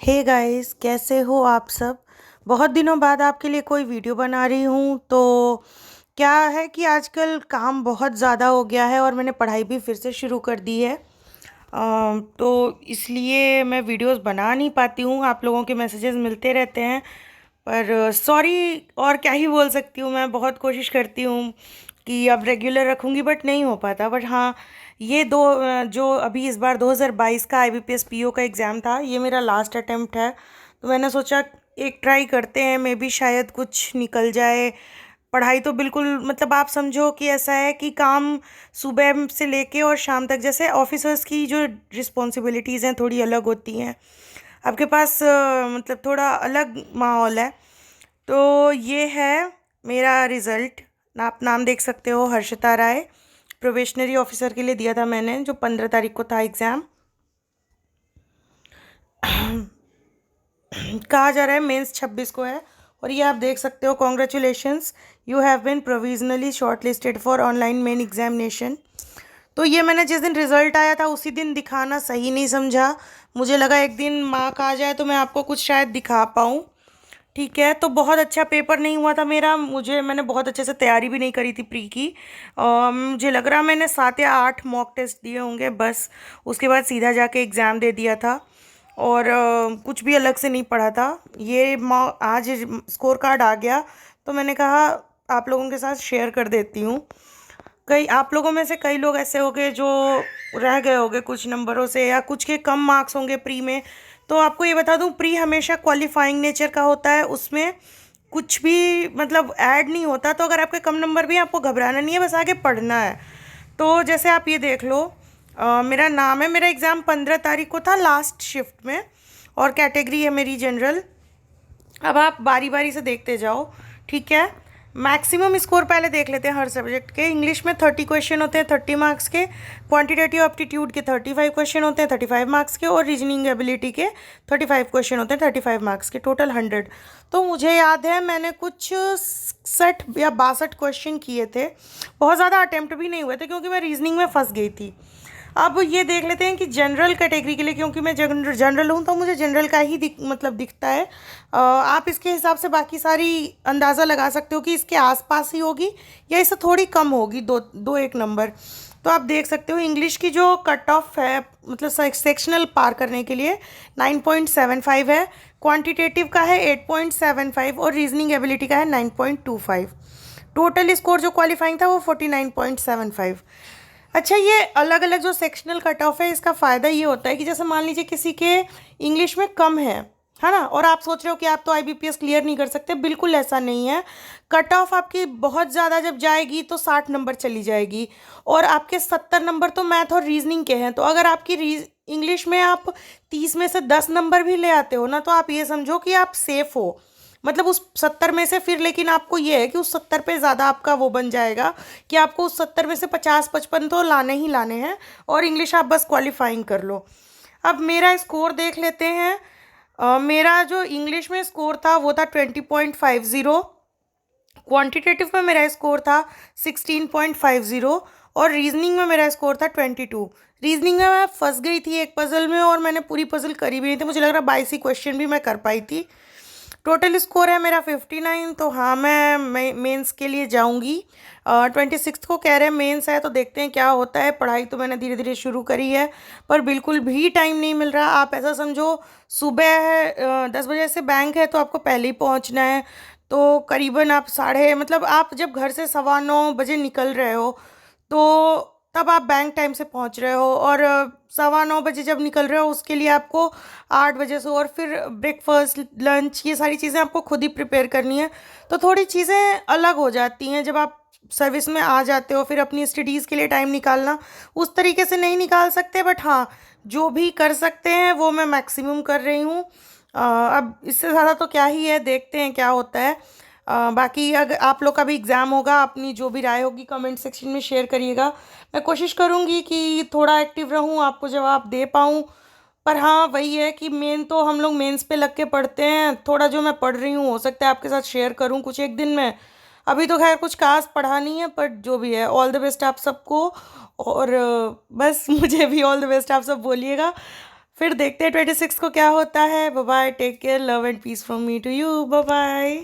Hey guys, कैसे हो आप सब। बहुत दिनों बाद आपके लिए कोई वीडियो बना रही हूँ। तो क्या है कि आजकल काम बहुत ज़्यादा हो गया है और मैंने पढ़ाई भी फिर से शुरू कर दी है। तो इसलिए मैं वीडियोस बना नहीं पाती हूँ। आप लोगों के मैसेजेस मिलते रहते हैं, पर सॉरी, और क्या ही बोल सकती हूँ। मैं बहुत कोशिश करती हूँ कि अब रेगुलर रखूँगी, बट नहीं हो पाता। बट हाँ, ये जो अभी इस बार 2022 का IBPS PO का एग्ज़ाम था, ये मेरा लास्ट अटेम्प्ट है। तो मैंने सोचा एक ट्राई करते हैं, मे बी शायद कुछ निकल जाए। पढ़ाई तो बिल्कुल, मतलब आप समझो कि ऐसा है कि काम सुबह से लेके और शाम तक, जैसे ऑफिसर्स की जो रिस्पॉन्सिबिलिटीज़ हैं थोड़ी अलग होती हैं। आपके पास मतलब थोड़ा अलग माहौल है। तो ये है मेरा रिज़ल्ट। आप नाम देख सकते हो, हर्षिता राय। प्रोबेशनरी ऑफिसर के लिए दिया था मैंने, जो 15 तारीख को था एग्ज़ाम। कहा जा रहा है मेंस 26 को है। और ये आप देख सकते हो, congratulations, you have been provisionally shortlisted for online main examination. तो ये मैंने जिस दिन रिजल्ट आया था उसी दिन दिखाना सही नहीं समझा। मुझे लगा एक दिन मार्क आ जाए तो मैं आपको कुछ शायद दिखा पाऊँ। ठीक है, तो बहुत अच्छा पेपर नहीं हुआ था मेरा। मैंने बहुत अच्छे से तैयारी भी नहीं करी थी प्री की। मुझे लग रहा मैंने 7 या 8 मॉक टेस्ट दिए होंगे बस। उसके बाद सीधा जाके एग्ज़ाम दे दिया था। और कुछ भी अलग से नहीं पढ़ा था। ये आज स्कोर कार्ड आ गया, तो मैंने कहा आप लोगों के साथ शेयर कर देती हूँ। कई आप लोगों में से कई लोग ऐसे होंगे जो रह गए होंगे कुछ नंबरों से, या कुछ के कम मार्क्स होंगे प्री में। तो आपको ये बता दूं, प्री हमेशा क्वालिफाइंग नेचर का होता है। उसमें कुछ भी मतलब ऐड नहीं होता। तो अगर आपके कम नंबर भी हैं, आपको घबराना नहीं है, बस आगे पढ़ना है। तो जैसे आप ये देख लो, मेरा नाम है, मेरा एग्ज़ाम 15 तारीख को था लास्ट शिफ्ट में, और कैटेगरी है मेरी जनरल। अब आप बारी बारी से देखते जाओ, ठीक है। मैक्सिमम स्कोर पहले देख लेते हैं हर सब्जेक्ट के। इंग्लिश में 30 क्वेश्चन होते हैं 30 मार्क्स के। क्वांटिटेटिव एप्टीट्यूड के 35 क्वेश्चन होते हैं 35 मार्क्स के। और रीजनिंग एबिलिटी के 35 क्वेश्चन होते हैं 35 मार्क्स के, टोटल 100। तो मुझे याद है मैंने कुछ 60 या 62 क्वेश्चन किए थे। बहुत ज़्यादा अटेम्प्ट भी नहीं हुए थे, क्योंकि मैं रीजनिंग में फंस गई थी। अब ये देख लेते हैं कि जनरल कैटेगरी के लिए, क्योंकि मैं जनरल हूँ तो मुझे जनरल का ही मतलब दिखता है। आप इसके हिसाब से बाकी सारी अंदाज़ा लगा सकते हो कि इसके आसपास ही होगी या इससे थोड़ी कम होगी, दो दो एक नंबर। तो आप देख सकते हो इंग्लिश की जो कट ऑफ है, मतलब सेक्शनल पार करने के लिए 9.75 है। क्वांटिटेटिव का है 8.75 और रीजनिंग एबिलिटी का है 9.25। टोटल स्कोर जो क्वालिफाइंग था वो 49.75। अच्छा, ये अलग अलग जो सेक्शनल कट ऑफ है, इसका फ़ायदा ये होता है कि जैसे मान लीजिए किसी के इंग्लिश में कम है ना, और आप सोच रहे हो कि आप तो IBPS क्लियर नहीं कर सकते। बिल्कुल ऐसा नहीं है। कट ऑफ आपकी बहुत ज़्यादा जब जाएगी तो 60 नंबर चली जाएगी, और आपके 70 नंबर तो मैथ और रीजनिंग के हैं। तो अगर आपकी इंग्लिश में आप 30 में से 10 नंबर भी ले आते हो ना, तो आप ये समझो कि आप सेफ हो। मतलब उस 70 में से फिर, लेकिन आपको ये है कि उस 70 पे ज़्यादा आपका वो बन जाएगा कि आपको उस 70 में से 50-55 तो लाने ही लाने हैं, और इंग्लिश आप बस क्वालिफाइंग कर लो। अब मेरा स्कोर देख लेते हैं। मेरा जो इंग्लिश में स्कोर था वो था 20.50। क्वांटिटेटिव में मेरा स्कोर था 16.50। और रीजनिंग में मेरा स्कोर था 22। रीजनिंग में मैं फंस गई थी एक पज़ल में, और मैंने पूरी पज़ल करी भी नहीं थी। मुझे लग रहा 22 ही क्वेश्चन भी मैं कर पाई थी। टोटल स्कोर है मेरा 59। तो हाँ, मैं मेंस के लिए जाऊंगी। 26 को कह रहे हैं मेंस है, तो देखते हैं क्या होता है। पढ़ाई तो मैंने धीरे धीरे शुरू करी है, पर बिल्कुल भी टाइम नहीं मिल रहा। आप ऐसा समझो, सुबह है 10 बजे से बैंक है, तो आपको पहले ही पहुंचना है। तो करीबन आप साढ़े, मतलब आप जब घर से 9:15 बजे निकल रहे हो, तो तब आप बैंक टाइम से पहुंच रहे हो। और 9:15 बजे जब निकल रहे हो, उसके लिए आपको 8 बजे से, और फिर ब्रेकफास्ट लंच, ये सारी चीज़ें आपको खुद ही प्रिपेयर करनी है। तो थोड़ी चीज़ें अलग हो जाती हैं जब आप सर्विस में आ जाते हो। फिर अपनी स्टडीज़ के लिए टाइम निकालना उस तरीके से नहीं निकाल सकते, बट हाँ, जो भी कर सकते हैं वो मैं मैक्सिमम कर रही हूँ। अब इससे ज़्यादा तो क्या ही है, देखते हैं क्या होता है। बाकी अगर आप लोग का भी एग्ज़ाम होगा, अपनी जो भी राय होगी कमेंट सेक्शन में शेयर करिएगा। मैं कोशिश करूँगी कि थोड़ा एक्टिव रहूँ, आपको जवाब दे पाऊँ। पर हाँ, वही है कि मेन तो हम लोग मेंस पे लग के पढ़ते हैं। थोड़ा जो मैं पढ़ रही हूँ, हो सकता है आपके साथ शेयर करूँ कुछ एक दिन में। अभी तो खैर कुछ खास पढ़ा नहीं है, पर जो भी है, ऑल द बेस्ट आप सबको। और बस मुझे भी ऑल द बेस्ट आप सब बोलिएगा। फिर देखते हैं 26 को क्या होता है। Bye bye, take care, love and peace from me to you, bye bye.